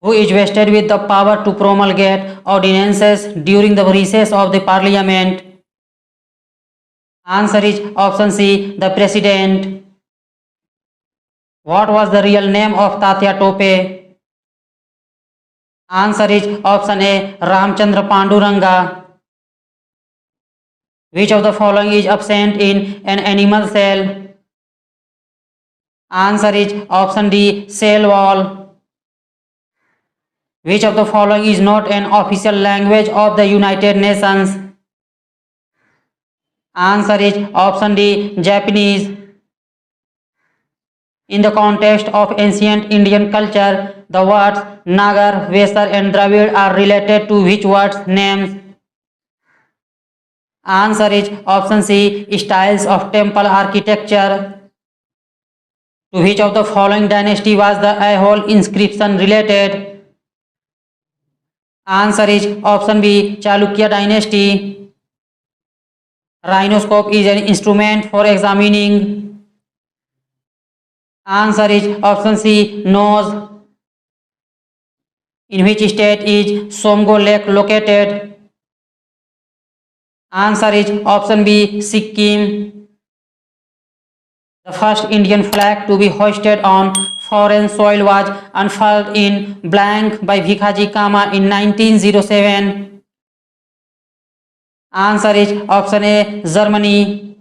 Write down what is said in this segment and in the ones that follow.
Who is vested with the power to promulgate ordinances during the recess of the parliament? Answer is option C, the president. What was the real name of Tatya Tope? Answer is option A, Ramchandra Panduranga. Which of the following is absent in an animal cell? Answer is option D, cell wall. Which of the following is not an official language of the United Nations? Answer is option D, Japanese. In the context of ancient Indian culture, the words Nagar, Vesar and Dravid are related to which words names? Answer is option C, styles of temple architecture. To which of the following dynasty was the Aihole inscription related? Answer is option B, Chalukya dynasty. Rhinoscope is an instrument for examining. Answer is option C, nose. In which state is Somgo Lake located? Answer is option B, Sikkim. The first Indian flag to be hoisted on foreign soil was unfurled in blank by Bhikaji Cama in 1907. Answer is option A, Germany.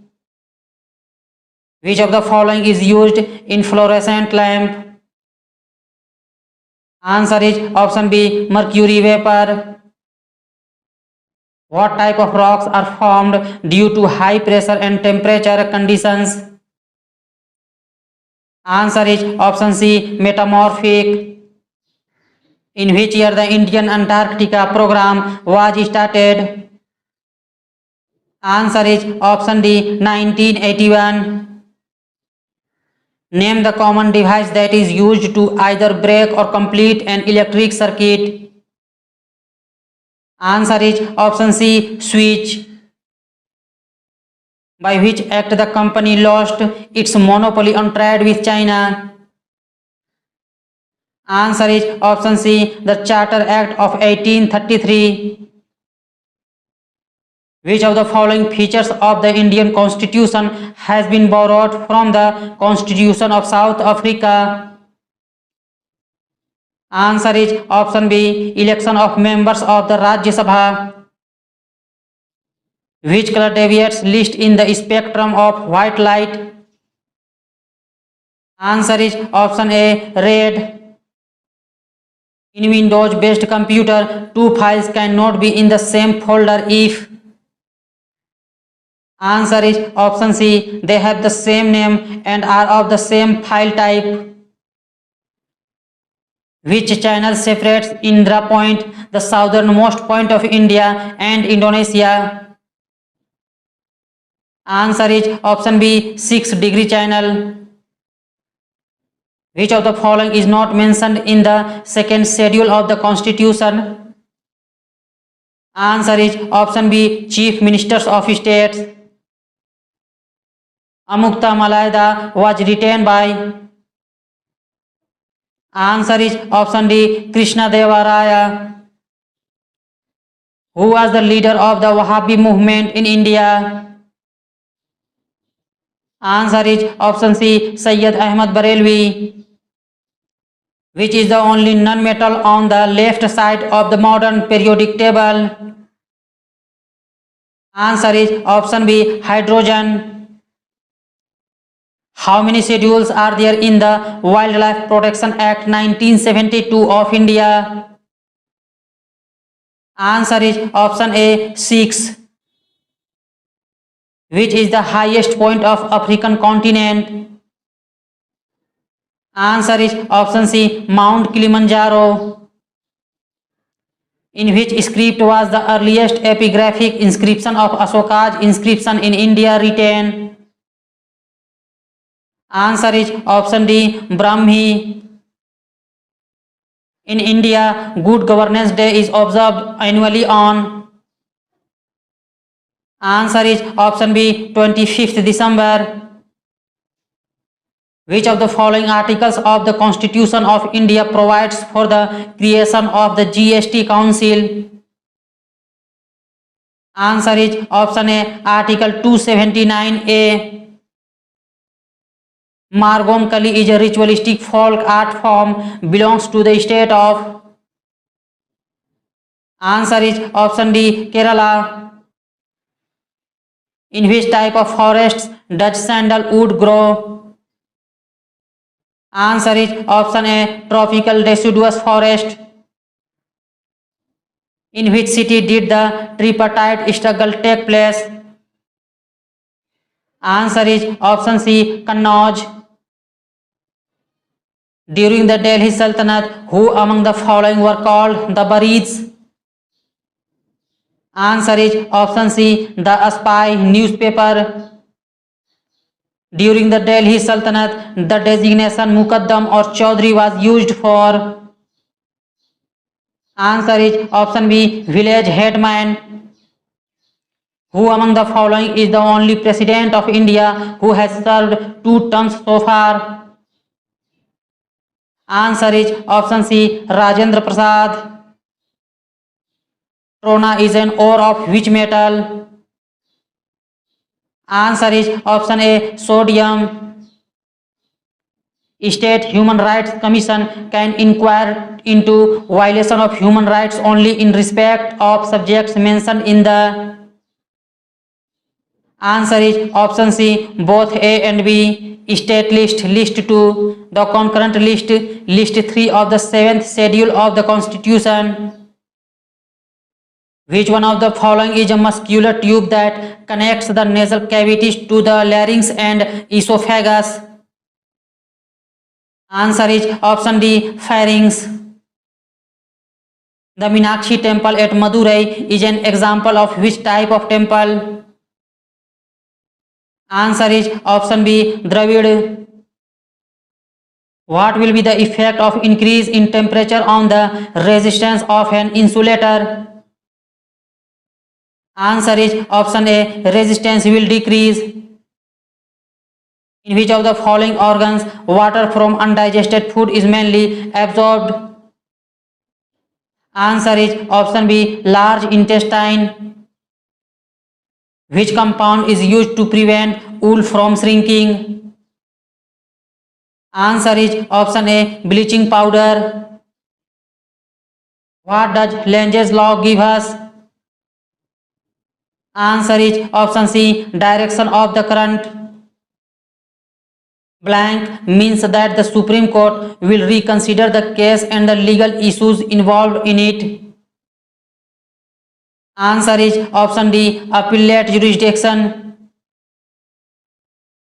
Which of the following is used in fluorescent lamp? Answer is option B, mercury vapor. What type of rocks are formed due to high pressure and temperature conditions? Answer is option C, metamorphic. In which year the Indian Antarctica program was started? Answer is option D, 1981. Name the common device that is used to either break or complete an electric circuit. Answer is option C, switch. By which act the company lost its monopoly on trade with China? Answer is option C, the Charter Act of 1833. Which of the following features of the Indian Constitution has been borrowed from the Constitution of South Africa? Answer is option B, election of members of the Rajya Sabha. Which color deviates least in the spectrum of white light? Answer is option A, red. In Windows-based computer, two files cannot be in the same folder if. Answer is option C, they have the same name and are of the same file type. Which channel separates Indra Point, the southernmost point of India, and Indonesia? Answer is option B, 6-degree channel. Which of the following is not mentioned in the second schedule of the Constitution? Answer is option B, Chief Ministers of States. Amukta Malayada was written by. Answer is option D, Krishna Deva Raya. Who was the leader of the Wahhabi movement in India? Answer is option C, Sayyid Ahmad Barelvi. Which is the only non-metal on the left side of the modern periodic table? Answer is option B, hydrogen. How many schedules are there in the Wildlife Protection Act 1972 of India? Answer is option A, 6. Which is the highest point of African continent? Answer is option C, Mount Kilimanjaro. In which script was the earliest epigraphic inscription of Ashoka's inscription in India written? Answer is option D, Brahmi. In India, Good Governance Day is observed annually on. Answer is option B, 25th December. Which of the following articles of the Constitution of India provides for the creation of the GST Council? Answer is option A, Article 279A. Margom Kali is a ritualistic folk art form belongs to the state of. Answer is option D, Kerala. In which type of forests does sandalwood grow? Answer is option A, tropical deciduous forest. In which city did the tripartite struggle take place? Answer is option C, Kannauj. During the Delhi Sultanate, who among the following were called the Barids? Answer is option C, the Spy newspaper. During the Delhi Sultanate, the designation Muqaddam or Chaudhry was used for. Answer is option B, village headman. Who among the following is the only president of India who has served 2 terms so far? Answer is option C, Rajendra Prasad. Trona is an ore of which metal? Answer is option A, sodium. State Human Rights Commission can inquire into violation of human rights only in respect of subjects mentioned in the. Answer is option C, both A and B. State list, list 2, the concurrent list, list 3 of the 7th schedule of the Constitution. Which one of the following is a muscular tube that connects the nasal cavities to the larynx and esophagus? Answer is option D, pharynx. The Meenakshi temple at Madurai is an example of which type of temple? Answer is option B, Dravid. What will be the effect of increase in temperature on the resistance of an insulator? Answer is option A, resistance will decrease. In which of the following organs water from undigested food is mainly absorbed? Answer is option B, large intestine. Which compound is used to prevent wool from shrinking? Answer is option A, bleaching powder. What does Lange's law give us? Answer is option C, direction of the current. Blank means that the Supreme Court will reconsider the case and the legal issues involved in it. Answer is option D, appellate jurisdiction.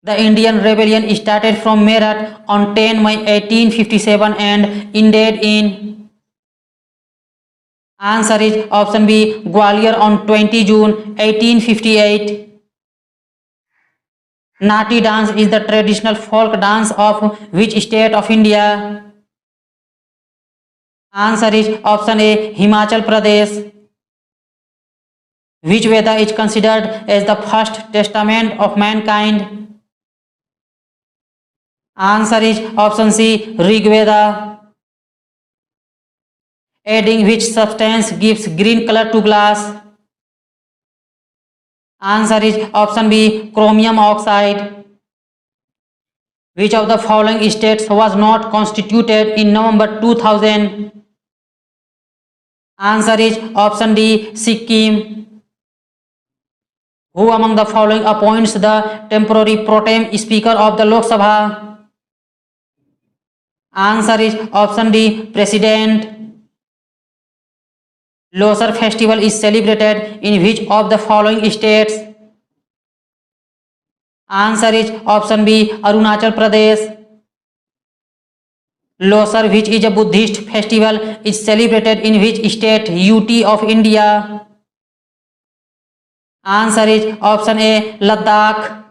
The Indian Rebellion started from Meerut on 10 May 1857 and ended in. Answer is option B, Gwalior on 20 June 1858. Nati dance is the traditional folk dance of which state of India? Answer is option A, Himachal Pradesh. Which Veda is considered as the first testament of mankind? Answer is option C, Rig Veda. Adding which substance gives green color to glass? Answer is option B, chromium oxide. Which of the following states was not constituted in November 2000? Answer is option D, Sikkim. Who among the following appoints the temporary pro tem speaker of the Lok Sabha? Answer is option D, President. Losar festival is celebrated in which of the following states? Answer is option B, Arunachal Pradesh. Losar, which is a Buddhist festival, is celebrated in which state? UT of India. Answer is option A, Ladakh.